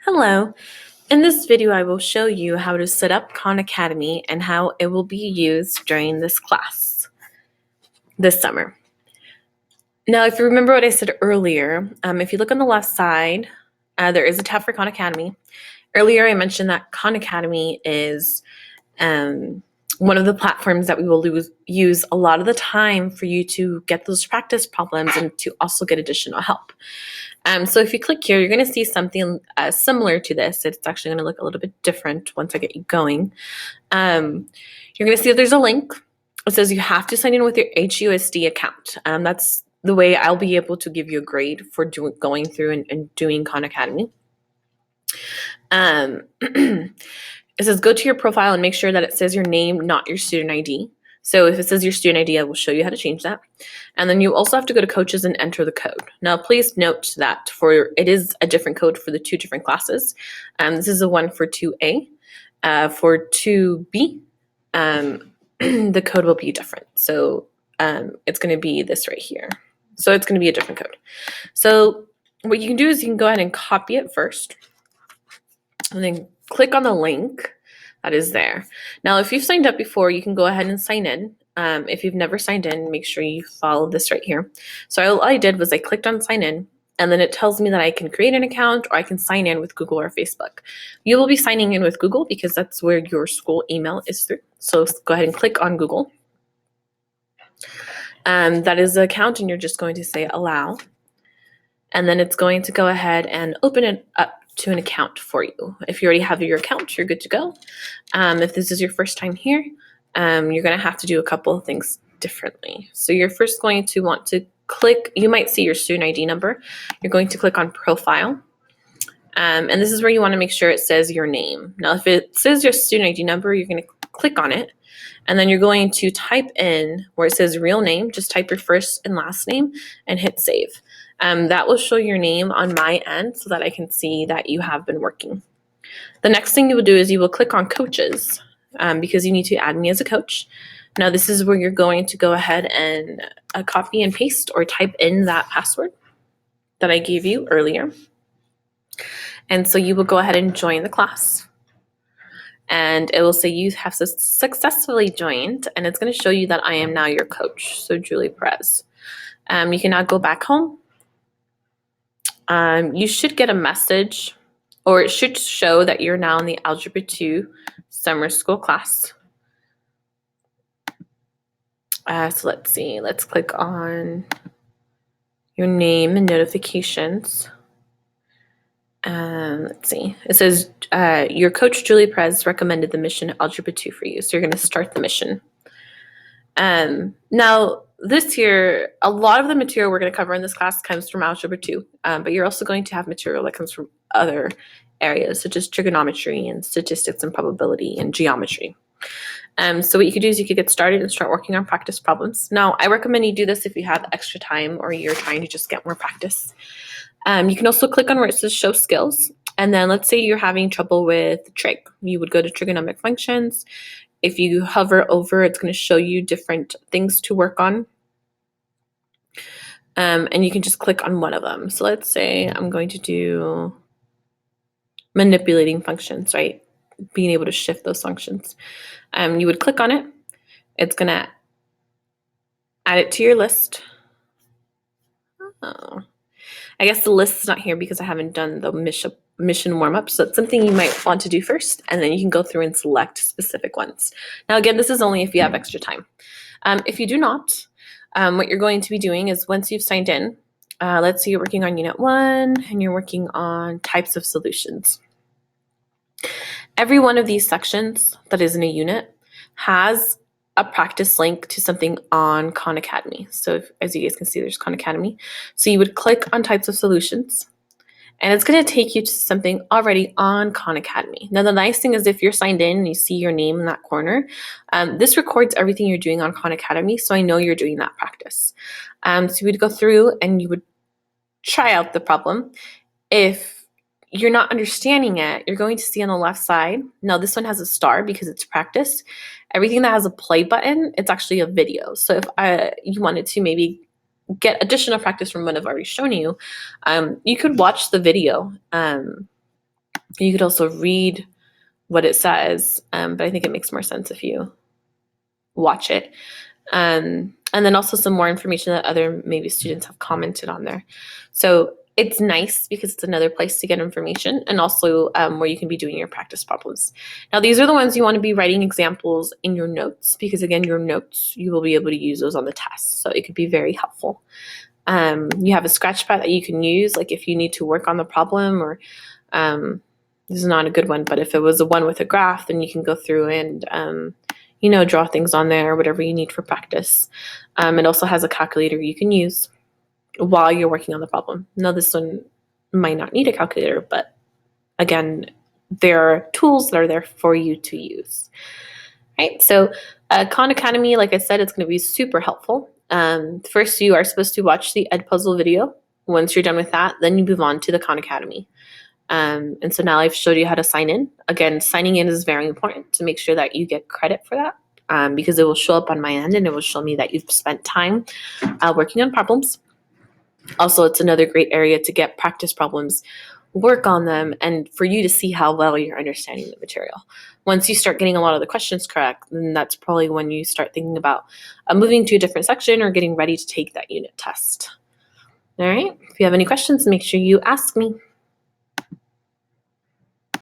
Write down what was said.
Hello. In this video, I will show you how to set up Khan Academy and how it will be used during this class this summer. Now, if you remember what I said earlier, if you look on the left side, there is a tab for Khan Academy. Earlier, I mentioned that Khan Academy is one of the platforms that we will use a lot of the time for you to get those practice problems and to also get additional help. So if you click here, you're going to see something similar to this. It's actually going to look a little bit different once I get you going. You're going to see that there's a link. It says you have to sign in with your HUSD account. That's the way I'll be able to give you a grade for going through and doing Khan Academy. It says go to your profile and make sure that it says your name, not your student ID. So if it says your student ID, I will show you how to change that. And then you also have to go to coaches and enter the code. Now, please note that it is a different code for the two different classes. This is the one for 2A. For 2B, the code will be different. So it's going to be this right here. So it's going to be a different code. So what you can do is you can go ahead and copy it first and then click on the link that is there. Now, if you've signed up before, you can go ahead and sign in. If you've never signed in, make sure you follow this right here. So all I did was I clicked on sign in, and then it tells me that I can create an account or I can sign in with Google or Facebook. You will be signing in with Google because that's where your school email is through. So go ahead and click on Google. That is the account, and you're just going to say allow. And then it's going to go ahead and open it up to an account for you. If you already have your account, you're good to go. If this is your first time here, you're going to have to do a couple of things differently. So you're first going to want to click, you might see your student ID number. You're going to click on profile. And this is where you want to make sure it says your name. Now, if it says your student ID number, you're going to click on it. And then you're going to type in where it says real name, just type your first and last name and hit save. That will show your name on my end so that I can see that you have been working. The next thing you will do is you will click on coaches because you need to add me as a coach. Now, this is where you're going to go ahead and copy and paste or type in that password that I gave you earlier. And so you will go ahead and join the class. And it will say you have successfully joined, and it's going to show you that I am now your coach, so Julie Perez. You can now go back home. You should get a message, or it should show that you're now in the Algebra 2 summer school class. So let's see. Let's click on your name and notifications. Let's see. It says your coach, Julie Perez, recommended the mission Algebra 2 for you. So you're going to start the mission. Now, this year, a lot of the material we're going to cover in this class comes from Algebra 2, but you're also going to have material that comes from other areas, such as trigonometry and statistics and probability and geometry. So what you could do is you could get started and start working on practice problems. Now, I recommend you do this if you have extra time or you're trying to just get more practice. You can also click on where it says show skills. And then let's say you're having trouble with trig. You would go to trigonomic functions. If you hover over, it's going to show you different things to work on. And you can just click on one of them. So let's say I'm going to do manipulating functions, right? Being able to shift those functions. You would click on it. It's going to add it to your list. Oh. I guess the list is not here because I haven't done the mission warm-up. So it's something you might want to do first, and then you can go through and select specific ones. Now, again, this is only if you have extra time. If you do not, what you're going to be doing is once you've signed in, let's say you're working on Unit 1 and you're working on types of solutions. Every one of these sections that is in a unit has a practice link to something on Khan Academy. So as you guys can see, there's Khan Academy. So you would click on types of solutions, and it's going to take you to something already on Khan Academy. Now, the nice thing is if you're signed in and you see your name in that corner, this records everything you're doing on Khan Academy, so I know you're doing that practice. So you would go through and you would try out the problem. If you're not understanding it, you're going to see on the left side. Now, this one has a star because it's practice. Everything that has a play button, it's actually a video. So if you wanted to maybe get additional practice from what I've already shown you, you could watch the video You could also read what it says, but I think it makes more sense if you watch it. And then also some more information that other maybe students have commented on there. So it's nice because it's another place to get information, and also where you can be doing your practice problems. Now, these are the ones you want to be writing examples in your notes, because again, your notes, you will be able to use those on the test. So it could be very helpful. You have a scratch pad that you can use, like if you need to work on the problem, or this is not a good one, but if it was a one with a graph, then you can go through and draw things on there, whatever you need for practice. It also has a calculator you can use while you're working on the problem. Now, this one might not need a calculator, but again, there are tools that are there for you to use. Right? So Khan Academy, like I said, it's going to be super helpful. First, you are supposed to watch the Edpuzzle video. Once you're done with that, then you move on to the Khan Academy. And so now I've showed you how to sign in. Again, signing in is very important to make sure that you get credit for that, because it will show up on my end and it will show me that you've spent time working on problems. Also, it's another great area to get practice problems, work on them, and for you to see how well you're understanding the material. Once you start getting a lot of the questions correct, then that's probably when you start thinking about moving to a different section or getting ready to take that unit test. All right. If you have any questions, make sure you ask me.